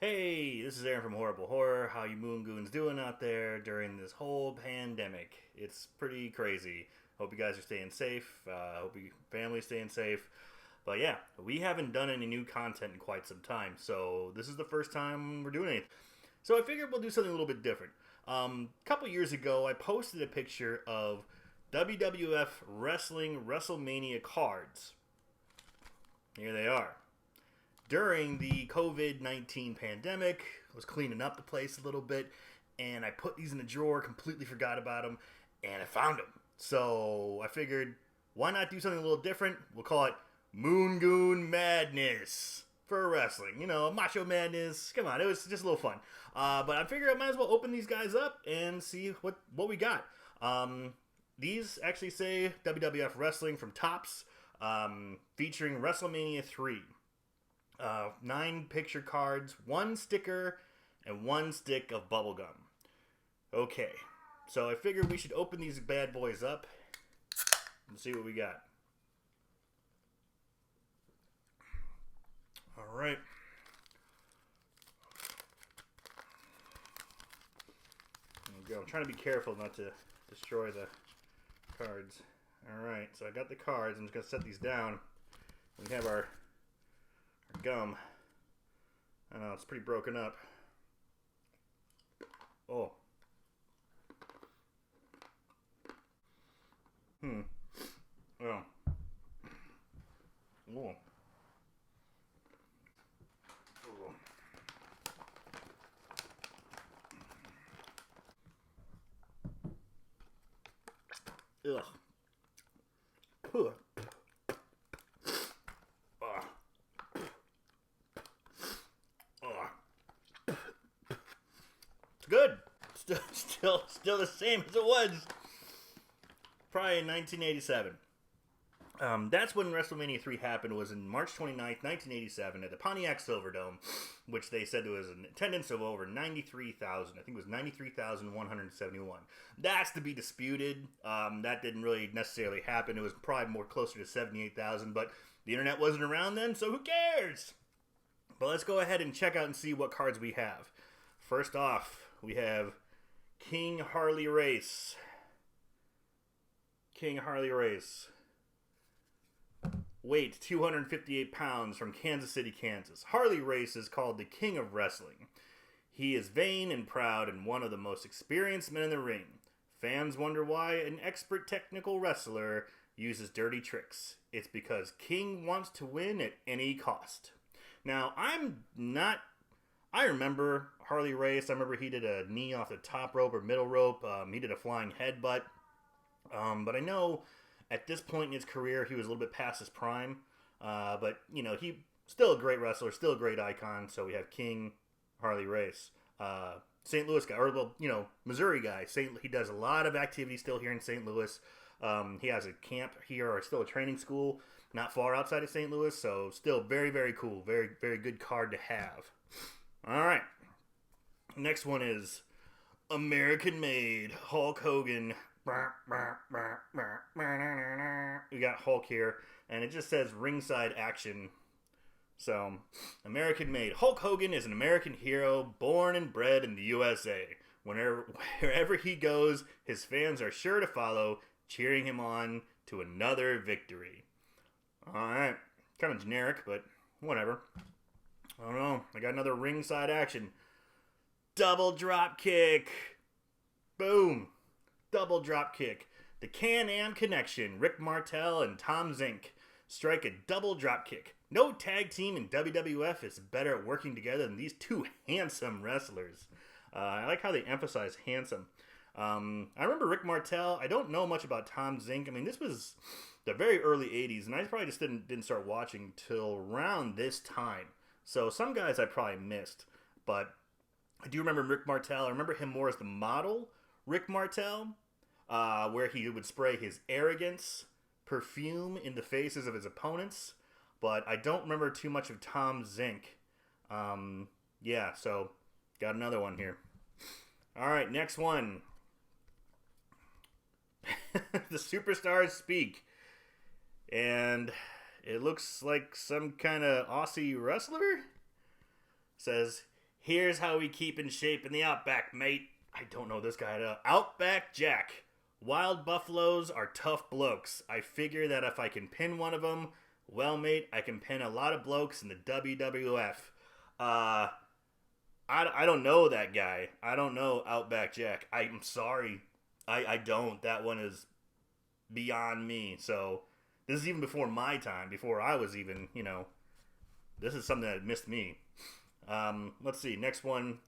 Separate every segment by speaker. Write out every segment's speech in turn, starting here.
Speaker 1: Hey, this is Aaron from Horrible Horror. How you moon goons doing out there during this whole pandemic? It's pretty crazy. Hope you guys are staying safe. Hope your family's staying safe. But yeah, we haven't done any new content in quite some time, so this is the first time we're doing anything. So I figured we'll do something a little bit different. A couple years ago, I posted a picture of WWF Wrestling WrestleMania cards. Here they are. During the COVID-19 pandemic, I was cleaning up the place a little bit, and I put these in a drawer, completely forgot about them, and I found them. So I figured, why not do something a little different? We'll call it Moon Goon Madness for wrestling. You know, Macho Madness. Come on, it was just a little fun. But I figured I might as well open these guys up and see what we got. These actually say WWF Wrestling from Topps, featuring WrestleMania 3. 9 picture cards, 1 sticker, and 1 stick of bubblegum. Okay, so I figured we should open these bad boys up and see what we got. Alright. There we go. I'm trying to be careful not to destroy the cards. Alright, so I got the cards. I'm just going to set these down. We have our gum. I know, it's pretty broken up. Oh. Oh. Oh. Ugh. Ugh. Good. Still the same as it was. Probably in 1987. That's when WrestleMania 3 happened. Was in March 29th, 1987, at the Pontiac Silverdome, which they said there was an attendance of over 93,000. I think it was 93,171. That's to be disputed. That didn't really necessarily happen. It was probably more closer to 78,000, but the internet wasn't around then, so who cares? But let's go ahead and check out and see what cards we have. First off, we have King Harley Race. King Harley Race. Weight 258 pounds, from Kansas City, Kansas. Harley Race is called the King of Wrestling. He is vain and proud and one of the most experienced men in the ring. Fans wonder why an expert technical wrestler uses dirty tricks. It's because King wants to win at any cost. Now, I remember Harley Race. I remember he did a knee off the top rope or middle rope. He did a flying headbutt. But I know at this point in his career, he was a little bit past his prime. But, you know, he still a great wrestler, still a great icon. So we have King Harley Race. St. Louis guy, or, well, you know, Missouri guy. He does a lot of activity still here in St. Louis. He has a camp here, or still a training school not far outside of St. Louis. So still very, very cool. Very, very good card to have. All right. Next one is American-made Hulk Hogan. We got Hulk here, and it just says ringside action. So, American-made. Hulk Hogan is an American hero born and bred in the USA. Wherever he goes, his fans are sure to follow, cheering him on to another victory. All right. Kind of generic, but whatever. I don't know. I got another ringside action. Double drop kick. Boom. Double drop kick. The Can-Am Connection, Rick Martel and Tom Zink, strike a double drop kick. No tag team in WWF is better at working together than these two handsome wrestlers. I like how they emphasize handsome. I remember Rick Martel. I don't know much about Tom Zink. I mean, this was the very early 80s, and I probably just didn't start watching till around this time. So some guys I probably missed, but I do remember Rick Martel. I remember him more as the model Rick Martel, where he would spray his arrogance perfume in the faces of his opponents, but I don't remember too much of Tom Zink. Yeah, so got another one here. All right, next one. The Superstars Speak. And it looks like some kind of Aussie wrestler. Says, Here's how we keep in shape in the Outback, mate. I don't know this guy at all. Outback Jack. Wild buffaloes are tough blokes. I figure that if I can pin one of them, well, mate, I can pin a lot of blokes in the WWF. I don't know that guy. I don't know Outback Jack. I'm sorry. I don't. That one is beyond me. So this is even before my time, before I was even, this is something that missed me. Let's see. Next one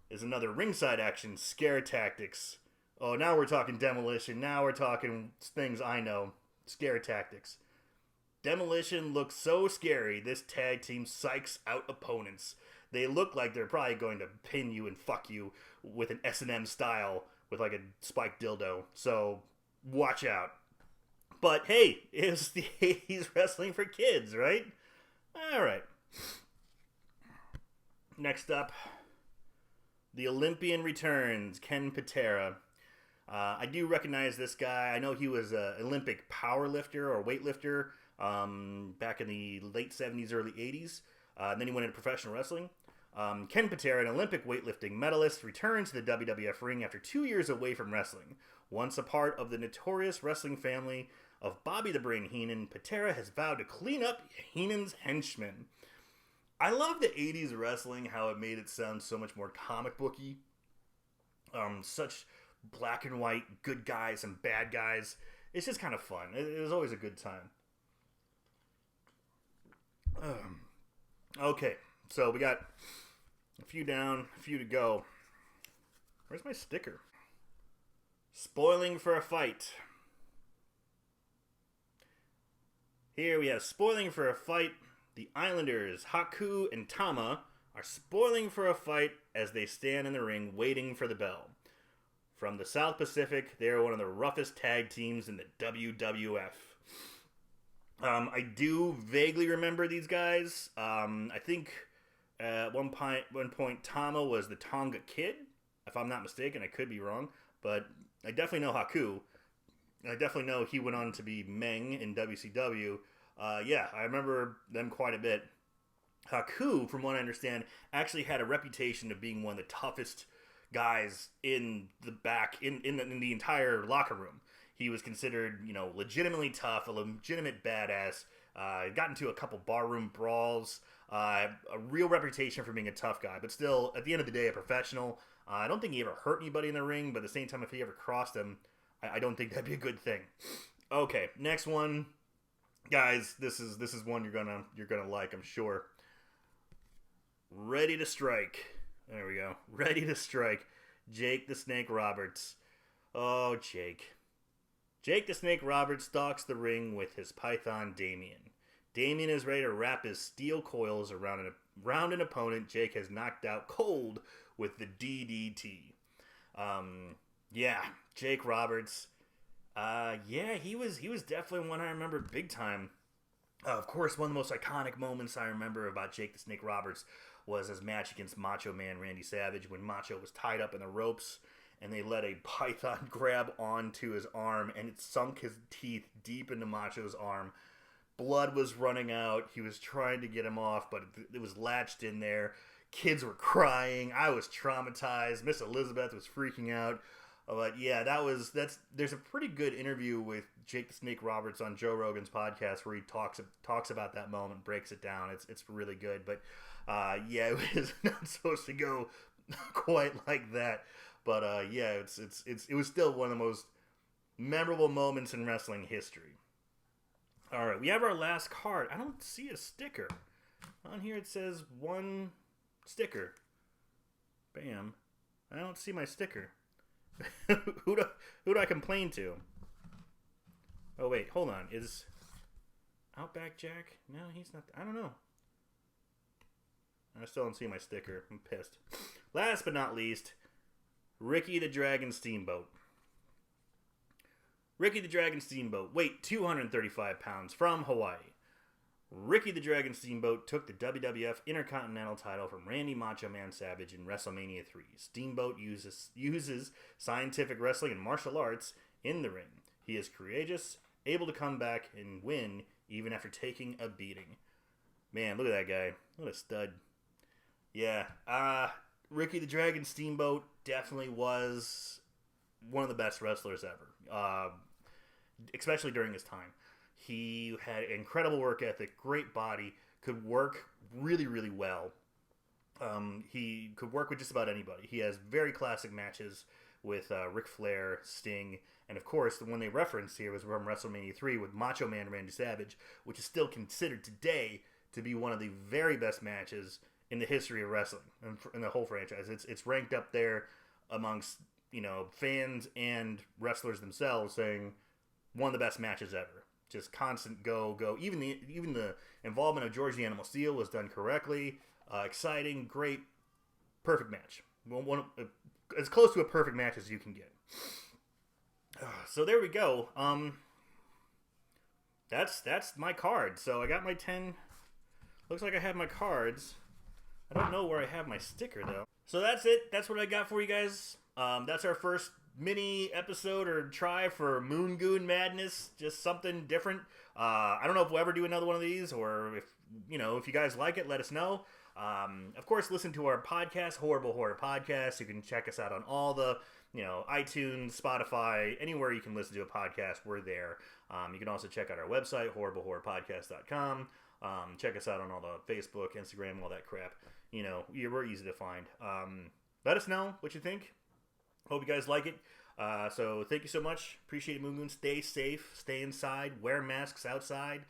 Speaker 1: is another ringside action, scare tactics. Oh, now we're talking Demolition. Now we're talking things I know. Scare tactics. Demolition looks so scary, this tag team psychs out opponents. They look like they're probably going to pin you and fuck you with an S&M style with like a spiked dildo. So, watch out. But hey, it's the 80s wrestling for kids, right? Alright. Next up, the Olympian Returns, Ken Patera. I do recognize this guy. I know he was an Olympic powerlifter or weightlifter back in the late 70s, early 80s. And then he went into professional wrestling. Ken Patera, an Olympic weightlifting medalist, returned to the WWF ring after 2 years away from wrestling. Once a part of the notorious wrestling family of Bobby the Brain Heenan, Patera has vowed to clean up Heenan's henchmen. I love the 80s wrestling, how it made it sound so much more comic booky. Such black and white, good guys and bad guys. It's just kind of fun. It was always a good time. Okay, so we got a few down, a few to go. Where's my sticker? Spoiling for a fight. Here we have spoiling for a fight. The Islanders, Haku and Tama, are spoiling for a fight as they stand in the ring waiting for the bell. From the South Pacific, they are one of the roughest tag teams in the WWF. I do vaguely remember these guys. I think at one point Tama was the Tonga Kid, if I'm not mistaken. I could be wrong, but I definitely know Haku. I definitely know he went on to be Meng in WCW. Yeah, I remember them quite a bit. Haku, from what I understand, actually had a reputation of being one of the toughest guys in the back, in the entire locker room. He was considered, legitimately tough, a legitimate badass. Got into a couple barroom brawls. A real reputation for being a tough guy, but still, at the end of the day, a professional. I don't think he ever hurt anybody in the ring, but at the same time, if he ever crossed him, I don't think that'd be a good thing. Okay, next one. Guys, this is one you're gonna like, I'm sure. Ready to strike. There we go. Ready to strike. Jake the Snake Roberts. Oh, Jake. Jake the Snake Roberts stalks the ring with his python Damien. Damien is ready to wrap his steel coils around an opponent Jake has knocked out cold with the DDT. Yeah, Jake Roberts. Yeah, he was definitely one I remember big time. Of course, one of the most iconic moments I remember about Jake the Snake Roberts was his match against Macho Man Randy Savage when Macho was tied up in the ropes and they let a python grab onto his arm and it sunk his teeth deep into Macho's arm. Blood was running out. He was trying to get him off, but it was latched in there. Kids were crying. I was traumatized. Miss Elizabeth was freaking out. But yeah, there's a pretty good interview with Jake the Snake Roberts on Joe Rogan's podcast where he talks about that moment, breaks it down. It's really good. But yeah, it was not supposed to go quite like that. But yeah, it was still one of the most memorable moments in wrestling history. All right, we have our last card. I don't see a sticker on here. It says one sticker. Bam! I don't see my sticker. who do I complain to? Oh wait, hold on. Is Outback Jack? No, he's not. I don't know. I still don't see my sticker. I'm pissed. Last but not least, Ricky the Dragon Steamboat. Ricky the Dragon Steamboat, weight 235 pounds, from Hawaii. Ricky the Dragon Steamboat took the WWF Intercontinental title from Randy Macho Man Savage in WrestleMania 3. Steamboat uses scientific wrestling and martial arts in the ring. He is courageous, able to come back and win even after taking a beating. Man, look at that guy. What a stud. Yeah. Ricky the Dragon Steamboat definitely was one of the best wrestlers ever, especially during his time. He had incredible work ethic, great body, could work really, really well. He could work with just about anybody. He has very classic matches with Ric Flair, Sting, and of course the one they referenced here was from WrestleMania 3 with Macho Man Randy Savage, which is still considered today to be one of the very best matches in the history of wrestling and in the whole franchise. It's ranked up there amongst fans and wrestlers themselves, saying one of the best matches ever. Just constant go. Even the involvement of George the Animal Steel was done correctly. Exciting, great, perfect match. As close to a perfect match as you can get. So there we go. That's my card. So I got my 10. Looks like I have my cards. I don't know where I have my sticker though. So that's it. That's what I got for you guys. That's our first mini episode or try for Moon Goon Madness. Just something different. I don't know if we'll ever do another one of these, or if you guys like it, let us know. Of course, listen to our podcast, Horrible Horror Podcast. You can check us out on all the, iTunes, Spotify, anywhere you can listen to a podcast, we're there. You can also check out our website, horriblehorrorpodcast.com. Check us out on all the Facebook, Instagram, all that crap. We're easy to find. Let us know what you think. Hope you guys like it. So thank you so much. Appreciate it, Moon Moon. Stay safe. Stay inside. Wear masks outside.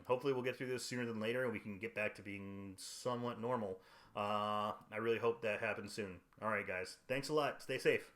Speaker 1: Hopefully we'll get through this sooner than later and we can get back to being somewhat normal. I really hope that happens soon. All right, guys. Thanks a lot. Stay safe.